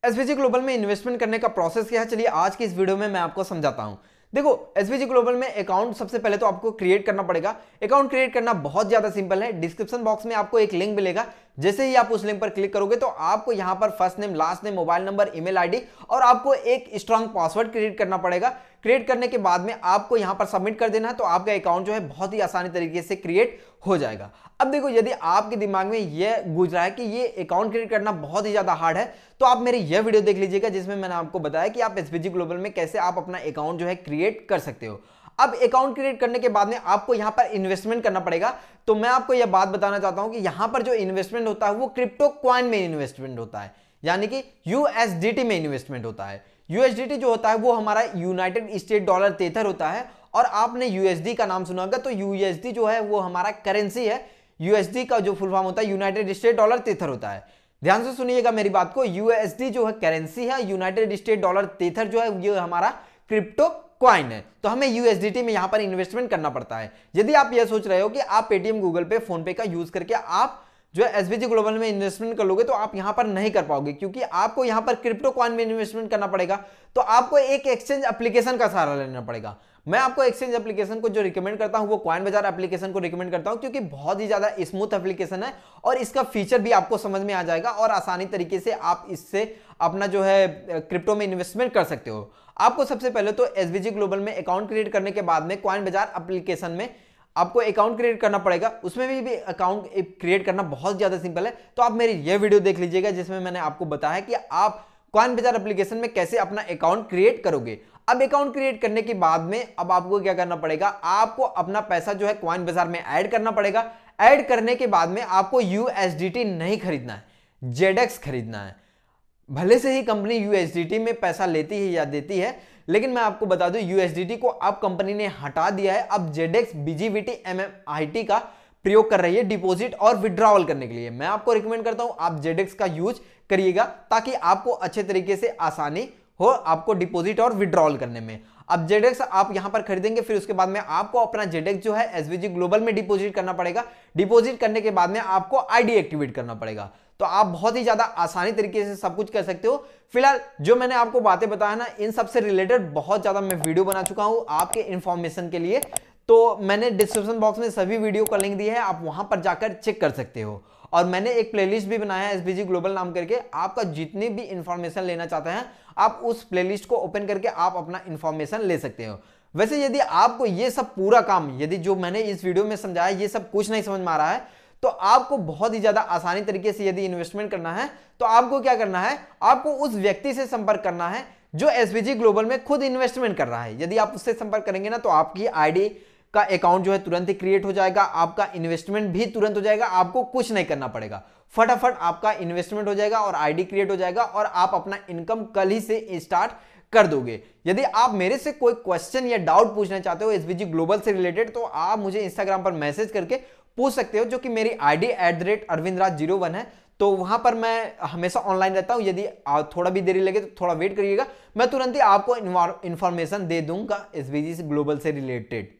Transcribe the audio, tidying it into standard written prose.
SVG global में investment करने का प्रोसेस क्या है, चलिए आज की इस वीडियो में मैं आपको समझाता हूं। देखो, एसवीजी ग्लोबल में अकाउंट सबसे पहले तो आपको क्रिएट करना पड़ेगा। अकाउंट क्रिएट करना बहुत ज्यादा सिंपल है। डिस्क्रिप्शन बॉक्स में आपको एक लिंक मिलेगा, जैसे ही आप उस लिंक पर क्लिक करोगे तो आपको यहां पर first name, last name, mobile number, email ID और आपको एक स्ट्रांग पासवर्ड क्रिएट करना पड़ेगा। क्रिएट करने के बाद में आपको यहां पर सबमिट कर देना है, तो आपका अकाउंट जो है बहुत ही आसानी तरीके से क्रिएट हो जाएगा। अब देखो, यदि आपके दिमाग में यह गूंज रहा है कि ये अकाउंट क्रिएट करना बहुत ही ज्यादा हार्ड है, तो आप मेरी यह वीडियो देख लीजिएगा, जिसमें मैंने आपको बताया कि आप एसवीजी ग्लोबल में कैसे आप अपना अकाउंट जो है क्रिएट कर सकते हो। अब अकाउंट क्रिएट करने के बाद में आपको यहां पर इन्वेस्टमेंट करना पड़ेगा। तो मैं आपको यह बात बताना चाहता हूं कि यहां पर जो इन्वेस्टमेंट होता है वो क्रिप्टो कॉइन में इन्वेस्टमेंट होता है, यानी कि यूएसडीटी में इन्वेस्टमेंट होता है। यूएसडीटी जो होता है वो हमारा यूनाइटेड स्टेट डॉलर तेथर होता है। और आपने यूएसडी का नाम सुना होगा, तो यूएसडी जो है वो हमारा करेंसी है। यूएसडी का जो फुल फॉर्म होता है यूनाइटेड स्टेट डॉलर तेथर होता है। ध्यान से सुनिएगा मेरी बात को, यूएसडी जो है करेंसी है, यूनाइटेड स्टेट डॉलर तेथर जो है ये हमारा क्रिप्टो कॉइन है। तो हमें यूएसडीटी में यहां पर इन्वेस्टमेंट करना पड़ता है। यदि आप यह सोच रहे हो कि आप पेटीएम, गूगल पे, फोन पे का यूज करके आप जो है एसवीजी ग्लोबल में इन्वेस्टमेंट कर लोगे, तो आप यहां पर नहीं कर पाओगे, क्योंकि आपको यहां पर क्रिप्टो कॉइन में इन्वेस्टमेंट करना पड़ेगा। तो आपको एक एक्सचेंज एप्लीकेशन का सहारा लेना पड़ेगा। मैं आपको एक्सचेंज एप्लीकेशन को जो रिकमेंड करता हूं वो कॉइन बाजार एप्लीकेशन को रिकमेंड करता हूं, क्योंकि बहुत ही ज्यादा स्मूथ एप्लीकेशन है और इसका फीचर भी आपको समझ में आ जाएगा और आसानी तरीके से आप इससे अपना जो है क्रिप्टो में इन्वेस्टमेंट कर सकते हो। आपको सबसे पहले तो एसवीजी ग्लोबल में अकाउंट क्रिएट करने के बाद में कॉइन बाजार एप्लीकेशन में आपको अकाउंट क्रिएट करना पड़ेगा। उसमें भी अकाउंट क्रिएट करना बहुत ज्यादा सिंपल है। तो आप मेरी यह वीडियो देख लीजिएगा, जिसमें मैंने आपको बताया कि आप कॉइन बाजार एप्लीकेशन में कैसे अपना अकाउंट क्रिएट करोगे। अब अकाउंट क्रिएट करने के बाद में अब आपको क्या करना पड़ेगा, आपको अपना पैसा जो है कॉइन बाजार में ऐड करना पड़ेगा। ऐड करने के बाद में आपको यूएसडीटी नहीं खरीदना है, जेडेक्स खरीदना है। भले से ही कंपनी यूएसडीटी में पैसा लेती है या देती है, लेकिन मैं आपको बता दूं यूएसडीटी को अब कंपनी ने हटा दिया है। अब जेडेक्स, बीजीवीटी, एमएमआईटी का प्रयोग कर रही है डिपॉजिट और विड्रॉवल करने के लिए। मैं आपको रिकमेंड करता हूं आप जेडेक्स का यूज करिएगा, ताकि आपको अच्छे तरीके से आसानी हो आपको डिपॉजिट और विड्रॉवल करने में। अब जेडेक्स आप यहां पर खरीदेंगे, फिर उसके बाद में आपको अपना जेडेक्स जो है एसवीजी ग्लोबल में डिपॉजिट करना पड़ेगा। डिपॉजिट करने के बाद में आपको आईडी एक्टिवेट करना पड़ेगा। तो आप बहुत ही ज्यादा आसानी तरीके से सब कुछ कर सकते हो। फिलहाल जो मैंने आपको बातें बताया ना, इन सब से रिलेटेड बहुत ज्यादा मैं वीडियो बना चुका हूं आपके इंफॉर्मेशन के लिए। तो मैंने डिस्क्रिप्शन बॉक्स में सभी वीडियो का लिंक दिया है, आप वहां पर जाकर चेक कर सकते हो। और मैंने एक प्लेलिस्ट भी बनाया है एसवीजी ग्लोबल नाम करके। आपका जितनी भी इंफॉर्मेशन लेना चाहते हैं, आप उस प्लेलिस्ट को ओपन करके आप अपना इंफॉर्मेशन ले सकते हो। वैसे यदि आपको ये सब पूरा काम, यदि जो मैंने इस वीडियो में समझाया ये सब कुछ नहीं समझ में आ रहा है, तो आपको बहुत ही ज्यादा आसानी तरीके से यदि इन्वेस्टमेंट करना है, तो आपको क्या करना है, आपको उस व्यक्ति से संपर्क करना है जो एसवीजी ग्लोबल में खुद इन्वेस्टमेंट कर रहा है। यदि आप उससे संपर्क करेंगे ना, तो आपकी आईडी का अकाउंट जो है तुरंत ही क्रिएट हो जाएगा, आपका इन्वेस्टमेंट भी तुरंत हो जाएगा, आपको कुछ नहीं करना पड़ेगा। फटाफट आपका इन्वेस्टमेंट हो जाएगा और आईडी क्रिएट हो जाएगा और आप अपना इनकम कल ही से स्टार्ट कर दोगे। यदि आप मेरे से कोई क्वेश्चन या डाउट पूछना चाहते हो एसवीजी ग्लोबल से रिलेटेड, तो आप मुझे इंस्टाग्राम पर मैसेज करके पूछ सकते हो, जो कि मेरी आईडी @arvindraj01 है। तो वहां पर मैं हमेशा ऑनलाइन रहता हूं। यदि थोड़ा भी देरी लगे तो थोड़ा वेट करिएगा, मैं तुरंत ही आपको इंफॉर्मेशन दे दूंगा एसवीजी ग्लोबल से रिलेटेड।